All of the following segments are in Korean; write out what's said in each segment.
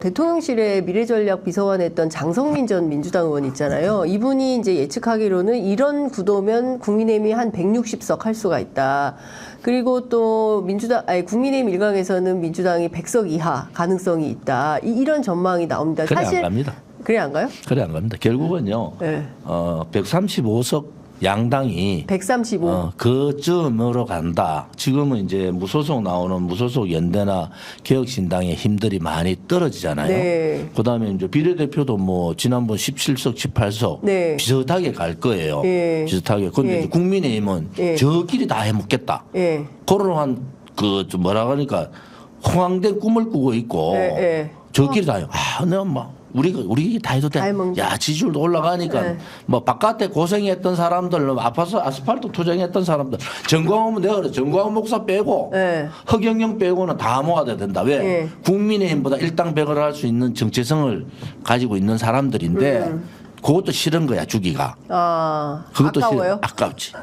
대통령실에 미래전략 비서관 했던 장성민 전 민주당 의원 있잖아요. 이분이 이제 예측하기로는 이런 구도면 국민의힘이 한 160석 할 수가 있다. 그리고 또 국민의힘 일각에서는 민주당이 100석 이하 가능성이 있다. 이런 전망이 나옵니다. 그래 사실 안 갑니다. 그래 안 가요? 그래 안 갑니다. 결국은요. 네. 135석 양당이 135. 그쯤으로 간다. 지금은 이제 무소속 나오는 무소속 연대나 개혁신당의 힘들이 많이 떨어지잖아요. 네. 그다음에 이제 비례대표도 뭐 지난번 17석, 18석 네. 비슷하게 갈 거예요. 네. 비슷하게. 근데 네. 이제 국민의힘은 네. 저끼리 다 해먹겠다. 예. 그런 좀 뭐라 그러니까 허황된 꿈을 꾸고 있고 네. 저끼리 다 해요. 내가 막 우리 다 해도 돼. 야, 지지율도 올라가니까 네. 뭐 바깥에 고생했던 사람들, 아파서 아스팔트 투쟁했던 사람들, 정광훈 내가 그래 정광훈 목사 빼고 네. 허경영 빼고는 다 모아야 된다. 왜? 네. 국민의힘보다 일당백을 할 수 있는 정체성을 가지고 있는 사람들인데 그것도 싫은 거야 주기가. 그것도 아까워요? 싫어. 아깝지.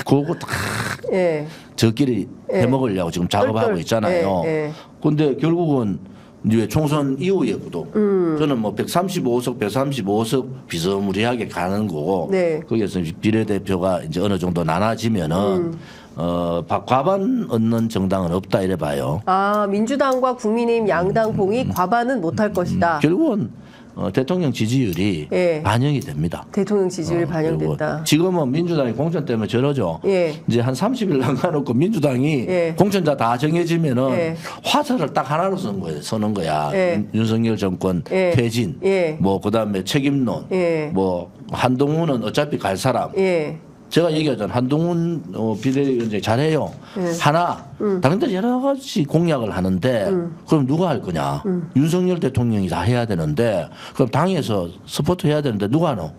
그거 다 예. 저끼리 해먹으려고 지금 작업하고 있잖아요. 그런데 결국은 이제 총선 이후의 구도. 저는 뭐 135석 비스무리하게 가는 거고. 네. 거기에서 비례대표가 이제 어느 정도 나눠지면은 과반 얻는 정당은 없다 이래 봐요. 민주당과 국민의힘 양당봉이 과반은 못할 것이다. 결국은 대통령 지지율이 예. 반영이 됩니다. 대통령 지지율이 반영됐다. 지금은 민주당이 공천 때문에 저러죠. 예. 이제 한 30일 남겨놓고 민주당이 예. 공천자 다 정해지면은 예. 화살을 딱 하나로 서는 거야. 예. 윤석열 정권 예. 퇴진, 예. 뭐 그다음에 책임론, 예. 뭐 한동훈은 어차피 갈 사람. 예. 제가 얘기하잖아요. 한동훈 비대위원장이 잘해요. 하나, 당연히 여러 가지 공약을 하는데 그럼 누가 할 거냐. 윤석열 대통령이 다 해야 되는데 그럼 당에서 서포트 해야 되는데 누가 하노?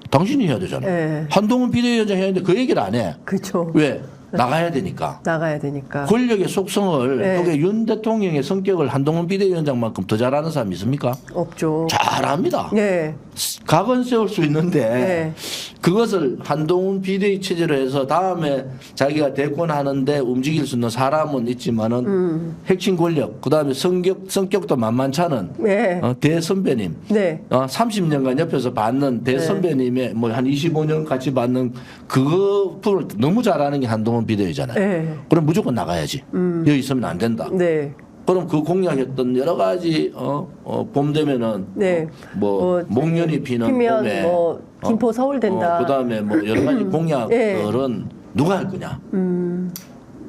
당신이 해야 되잖아. 예. 한동훈 비대위원장 해야 되는데 그 얘기를 안 해. 그렇죠. 왜? 나가야 되니까. 나가야 되니까. 권력의 속성을 네. 그게 윤 대통령의 성격을 한동훈 비대위원장만큼 더 잘하는 사람이 있습니까? 없죠. 잘합니다. 네. 각은 세울 수 있는데 네. 그것을 한동훈 비대위 체제로 해서 다음에 자기가 대권하는데 움직일 수 있는 사람은 있지만은 핵심 권력 그다음에 성격도 만만찮은 네. 대선배님 네. 30년간 옆에서 받는 대선배님의 뭐 한 25년 같이 받는 그거를 너무 잘하는 게 한동훈 비대위잖아요. 네. 그럼 무조건 나가야지. 여기 있으면 안 된다. 네. 그럼 그 공약했던 여러 가지 봄 되면은 네. 목련이 피는 봄에 뭐 김포 서울 된다. 그다음에 뭐 여러 가지 공약들은 누가 할 거냐?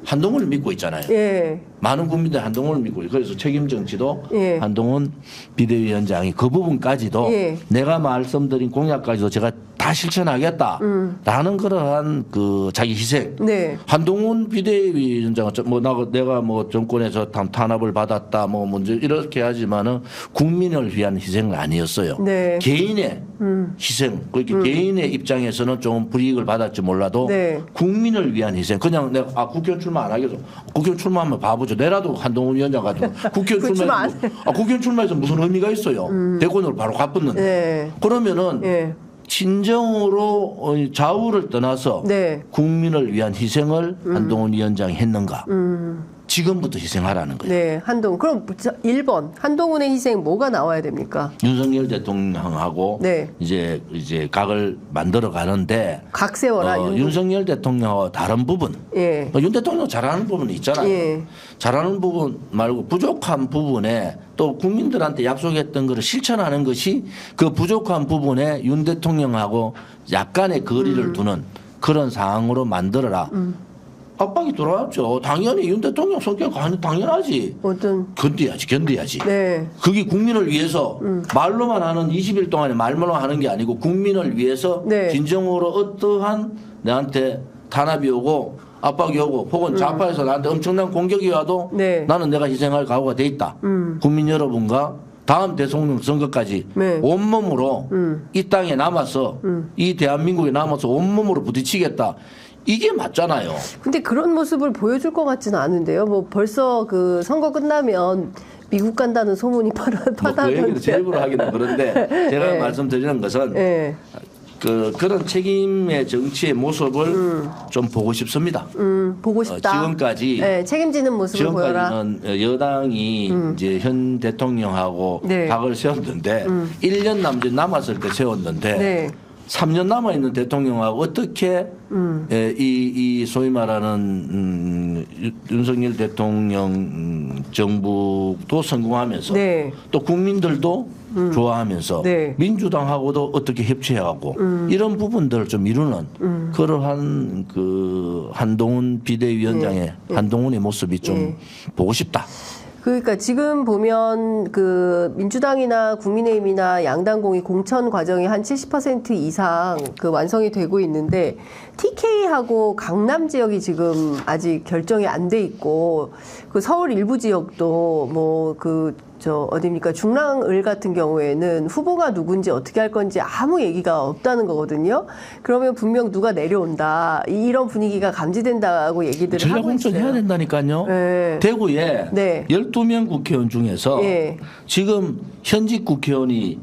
한동훈을 믿고 있잖아요. 예. 많은 국민들 한동훈을 믿고 있고 그래서 책임 정치도 예. 한동훈 비대위원장이 그 부분까지도 예. 내가 말씀드린 공약까지도 제가 다 실천하겠다라는 그러한 그 자기 희생. 네. 한동훈 비대위원장은 내가 뭐 정권에서 탄압을 받았다 뭐 문제 이렇게 하지만은 국민을 위한 희생은 아니었어요. 네. 개인의 희생. 그렇게 개인의 입장에서는 좀 불이익을 받았지 몰라도 네. 국민을 위한 희생. 그냥 내가 국회의원 출마 안 하겠어. 국회의원 출마하면 바보죠. 내라도 한동훈 위원장 같은 국회의원 출마해서 국회의원 출마해서 무슨 의미가 있어요. 대권으로 바로 가붙는데. 네. 그러면은. 예. 진정으로 좌우를 떠나서 네. 국민을 위한 희생을 한동훈 위원장이 했는가? 지금부터 희생하라는 거예요. 네. 한동훈. 그럼 1번 한동훈의 희생 뭐가 나와야 됩니까? 윤석열 대통령하고 네. 이제 각을 만들어 가는데 각 세워라. 윤석열 대통령하고 다른 부분. 예. 윤 대통령 잘하는 부분이 있잖아요. 예. 잘하는 부분 말고 부족한 부분에 또 국민들한테 약속했던 것을 실천하는 것이 그 부족한 부분에 윤 대통령하고 약간의 거리를 두는 그런 상황으로 만들어라. 압박이 들어왔죠. 당연히 윤 대통령 성격 당연하지. 견뎌야지. 네. 그게 국민을 위해서 말로만 하는 20일 동안에 말로만 하는 게 아니고 국민을 위해서 네. 진정으로 어떠한 내한테 탄압이 오고 압박이 오고 혹은 좌파에서 나한테 엄청난 공격이 와도 네. 나는 내가 희생할 각오가 돼 있다. 국민 여러분과 다음 대통령 선거까지 네. 온몸으로 이 땅에 남아서 이 대한민국에 남아서 온몸으로 부딪히겠다. 이게 맞잖아요. 근데 그런 모습을 보여줄 것 같지는 않은데요. 뭐 벌써 그 선거 끝나면 미국 간다는 소문이 그 얘기를 제 입으로 하기는 그런데 제가 말씀드리는 것은 네. 그런 책임의 정치의 모습을 좀 보고 싶습니다. 보고 싶다. 지금까지 네, 책임지는 모습을 보여라. 지금까지는 여당이 이제 현 대통령하고 네. 각을 세웠는데 1년 남았을 때 세웠는데 네. 3년 남아 있는 대통령하고 어떻게 이 소위 말하는 윤석열 대통령 정부도 성공하면서 네. 또 국민들도 좋아하면서 네. 민주당하고도 어떻게 협치해가고 이런 부분들을 좀 이루는 그러한 그 한동훈 비대위원장의 한동훈의 모습이 좀 보고 싶다. 그러니까 지금 보면 그 민주당이나 국민의힘이나 양당공이 공천 과정이 한 70% 이상 그 완성이 되고 있는데 TK하고 강남 지역이 지금 아직 결정이 안 돼 있고 그 서울 일부 지역도 뭐 그 어디입니까 중랑을 같은 경우에는 후보가 누군지 어떻게 할 건지 아무 얘기가 없다는 거거든요. 그러면 분명 누가 내려온다 이런 분위기가 감지된다고 얘기들을 하고 전략공천 있어요. 해야 된다니까요. 네. 대구에 네. 12명 국회의원 중에서 예. 지금 현직 국회의원이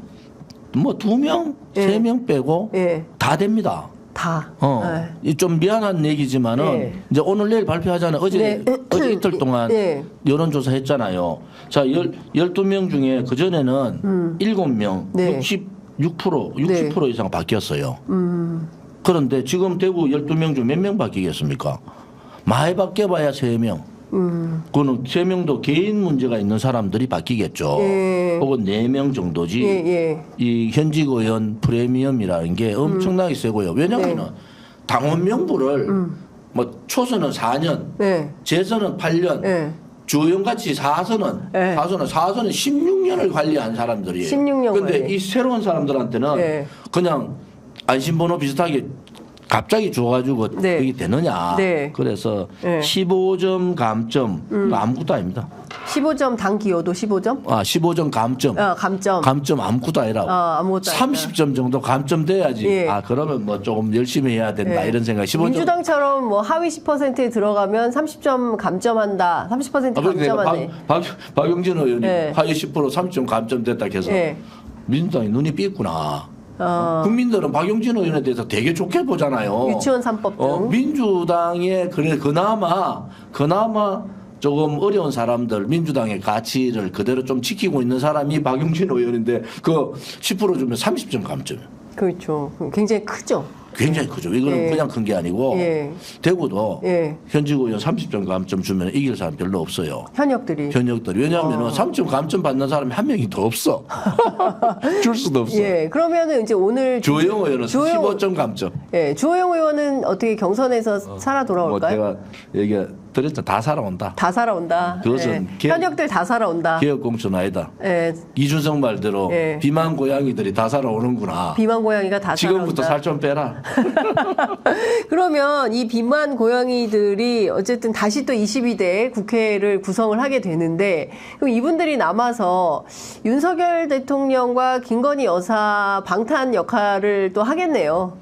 뭐 2명, 예. 3명 빼고 예. 다 됩니다. 다. 네. 이좀 미안한 얘기지만은 네. 이제 오늘 내일 발표하잖아요. 어제 이틀 동안 네. 여론조사 했잖아요. 자, 12명 중에 그전에는 7명, 네. 60% 이상 바뀌었어요. 그런데 지금 대구 12명 중 몇 명 바뀌겠습니까? 많이 바뀌어봐야 3명. 그거는 3명도 개인 문제가 있는 사람들이 바뀌겠죠. 예. 혹은 4명 정도지. 예. 이 현직 의원 프리미엄이라는 게 엄청나게 세고요. 왜냐하면 당원 명부를 뭐 초선은 4년, 네. 재선은 8년, 네. 주의원같이 4선은 네. 16년을 관리한 사람들이에요. 16년 근데 관리. 이 새로운 사람들한테는 네. 그냥 안심번호 비슷하게 갑자기 줘가지고 네. 그게 되느냐. 네. 그래서 네. 15점 감점 그거 아무것도 아닙니다. 15점 당 기여도 15점? 15점 감점. 감점. 감점 아무것도 아니라고. 아무것도 아니다. 30점 정도 감점돼야지. 예. 그러면 뭐 조금 열심히 해야 된다 예. 이런 생각. 15점. 민주당처럼 뭐 하위 10%에 들어가면 30점 감점한다. 30% 그런데 감점하네. 박용진 의원이 예. 하위 10% 30점 감점됐다 해서 예. 민주당이 눈이 삐있구나. 국민들은 박용진 의원에 대해서 되게 좋게 보잖아요. 유치원 3법 등. 민주당에 그나마 조금 어려운 사람들 민주당의 가치를 그대로 좀 지키고 있는 사람이 박용진 의원인데 그 10% 주면 30점 감점. 그렇죠. 굉장히 크죠. 굉장히 크죠. 이거는 예. 그냥 큰 게 아니고 예. 대구도 예. 현직 의원 30점 감점 주면 이길 사람 별로 없어요. 현역들이. 현역들. 왜냐하면 30점 감점 받는 사람이 한 명이 더 없어. 줄 수도 없어. 예. 그러면은 이제 오늘 주호영 의원은 주호영- 15점 감점. 예. 주호영 의원은 어떻게 경선에서 살아 뭐 돌아올까요? 제가 얘기 드렸죠. 다 살아온다. 다 살아온다. 그것은 예. 현역들 다 살아온다. 개혁공천 아니다. 예. 이준석 말대로 예. 비만 고양이들이 다 살아오는구나. 비만 고양이가 다 지금부터 살아온다. 살 좀 빼라. 그러면 이 비만 고양이들이 어쨌든 다시 또 22대 국회를 구성을 하게 되는데 그럼 이분들이 남아서 윤석열 대통령과 김건희 여사 방탄 역할을 또 하겠네요.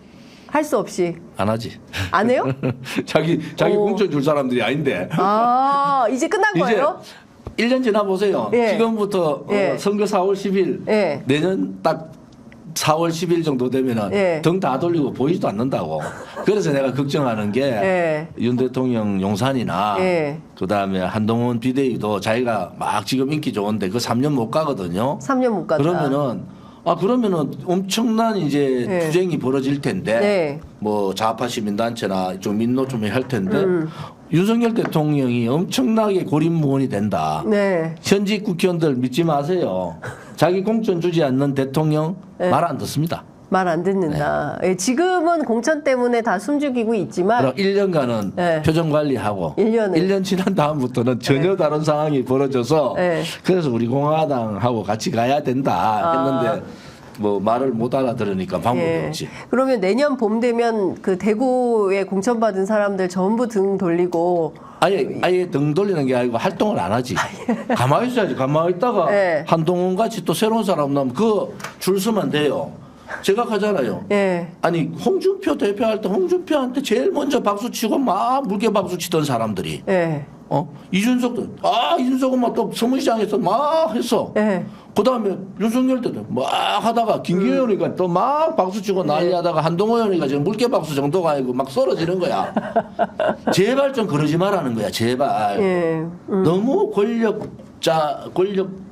할 수 없이. 안 하지. 안 해요? 자기 오. 공천 줄 사람들이 아닌데. 이제 끝난 이제 거예요? 1년 지나 보세요. 예. 지금부터 예. 선거 4월 10일 예. 내년 딱 4월 10일 정도 되면은 예. 등 다 돌리고 보이지도 않는다고. 그래서 내가 걱정하는 게 윤 예. 대통령 용산이나 예. 그다음에 한동훈 비대위도 자기가 막 지금 인기 좋은데 그 3년 못 가거든요. 3년 못 간다. 그러면은 엄청난 이제 네. 투쟁이 벌어질 텐데 네. 뭐 좌파 시민단체나 좀 민노총이 할 텐데 윤석열 대통령이 엄청나게 고립무원이 된다. 네. 현직 국회의원들 믿지 마세요. 자기 공천 주지 않는 대통령 네. 말 안 듣습니다. 말 안 듣는다. 예, 지금은 공천 때문에 다 숨죽이고 있지만 그럼 1년간은 네. 표정 관리하고 1년 지난 다음부터는 전혀 다른 상황이 벌어져서 네. 그래서 우리 공화당하고 같이 가야 된다 했는데 뭐 말을 못 알아들으니까 방법이 예. 없지. 그러면 내년 봄 되면 그 대구에 공천받은 사람들 전부 등 돌리고 아예 등 돌리는 게 아니고 활동을 안 하지. 가만히 있어야지. 가만히 있다가 네. 한동훈 같이 또 새로운 사람 나오면 그 줄 서면 돼요. 제가 가잖아요. 예. 아니 홍준표 대표할 때 홍준표한테 제일 먼저 박수 치고 막 물개 박수 치던 사람들이 예. 이준석도 이준석은 막 또 서문시장에서 막 했어. 네. 그다음에 윤석열 때도 막 하다가 김기현 의원이가 또 막 박수 치고 난리하다가 한동훈 의원이가 지금 물개 박수 정도가 아니고 막 썰어지는 거야. 제발 좀 그러지 말라는 거야. 제발. 예. 너무 권력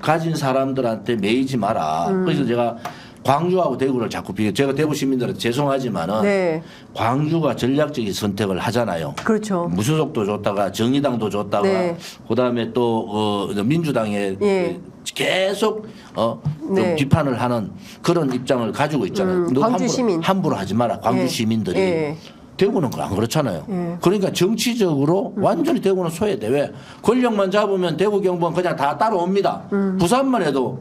가진 사람들한테 매이지 마라. 그래서 제가 광주하고 대구를 자꾸 비교. 제가 대구 시민들한테 죄송하지만은 네. 광주가 전략적인 선택을 하잖아요. 그렇죠. 무소속도 줬다가 정의당도 줬다가 네. 그다음에 또 민주당에 예. 계속 좀 네. 비판을 하는 그런 입장을 가지고 있잖아요. 너 광주 시민. 함부로 하지 마라. 광주 예. 시민들이. 예. 대구는 안 그렇잖아요. 예. 그러니까 정치적으로 완전히 대구는 소외돼. 왜? 권력만 잡으면 대구 경북은 그냥 다 따라옵니다. 부산만 해도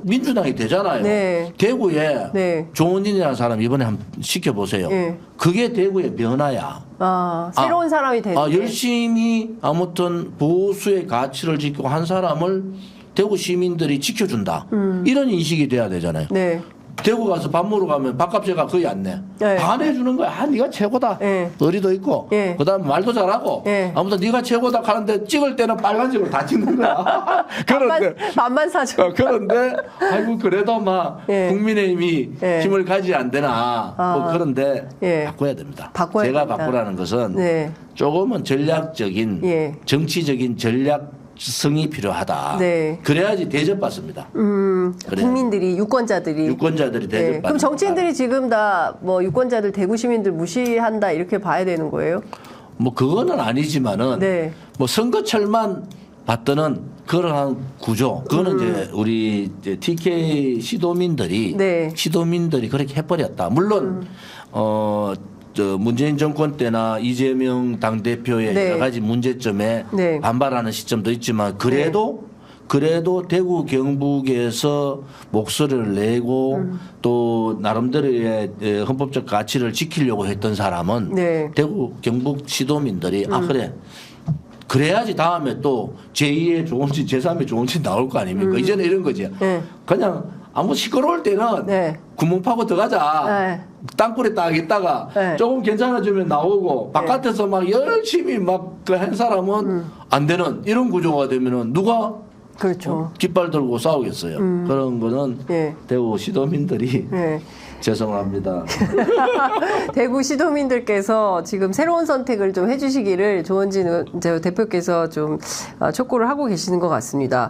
민주당이 되잖아요. 네. 대구에 네. 조은진이라는 사람 이번에 한번 시켜보세요. 예. 그게 대구의 변화야. 새로운 사람이 되는 게. 열심히 아무튼 보수의 가치를 지키고 한 사람을 대구 시민들이 지켜준다. 이런 인식이 돼야 되잖아요. 네. 대구 가서 밥 먹으러 가면 밥값제가 거의 안 내. 네. 다 내주는 거야. 네가 최고다. 네. 의리도 있고. 네. 그다음에 말도 잘하고. 네. 아무튼 네가 최고다 하는데 찍을 때는 빨간색으로 다 찍는 거야. 그런데 밥만 사줘. 그런데 아이고 그래도 막 예. 국민의힘이 예. 힘을 가지 안 되나. 뭐 그런데 예. 바꿔야 됩니다. 바꿔야 제가 됩니다. 바꾸라는 것은 네. 조금은 전략적인 예. 정치적인 전략성이 필요하다. 네. 그래야지 대접받습니다. 그래야 국민들이 유권자들이 유권자들이 네. 대접받는다. 그럼 정치인들이 지금 다 뭐 유권자들 대구 시민들 무시한다 이렇게 봐야 되는 거예요? 뭐 그거는 아니지만은 네. 뭐 선거철만 봤더는 그러한 구조. 그거는 이제 우리 이제 TK 시도민들이 네. 그렇게 해버렸다. 물론 저 문재인 정권 때나 이재명 당 대표의 네. 여러 가지 문제점에 네. 반발하는 시점도 있지만 그래도 대구 경북에서 목소리를 내고 또 나름대로의 헌법적 가치를 지키려고 했던 사람은 네. 대구 경북 시도민들이 그래. 그래야지 다음에 또 제2의 좋은지 제3의 좋은지 나올 거 아닙니까? 이제는 이런 거지. 네. 그냥 아무 시끄러울 때는 네. 구멍 파고 들어가자. 네. 땅굴에 딱 있다가 네. 조금 괜찮아지면 나오고 바깥에서 막 열심히 막 그 한 사람은 안 되는 이런 구조가 되면은 누가 그렇죠. 깃발 들고 싸우겠어요. 그런 거는 예. 대구 시도민들이 네. 죄송합니다. 대구 시도민들께서 지금 새로운 선택을 좀 해주시기를 조원진 대표께서 좀 촉구를 하고 계시는 것 같습니다.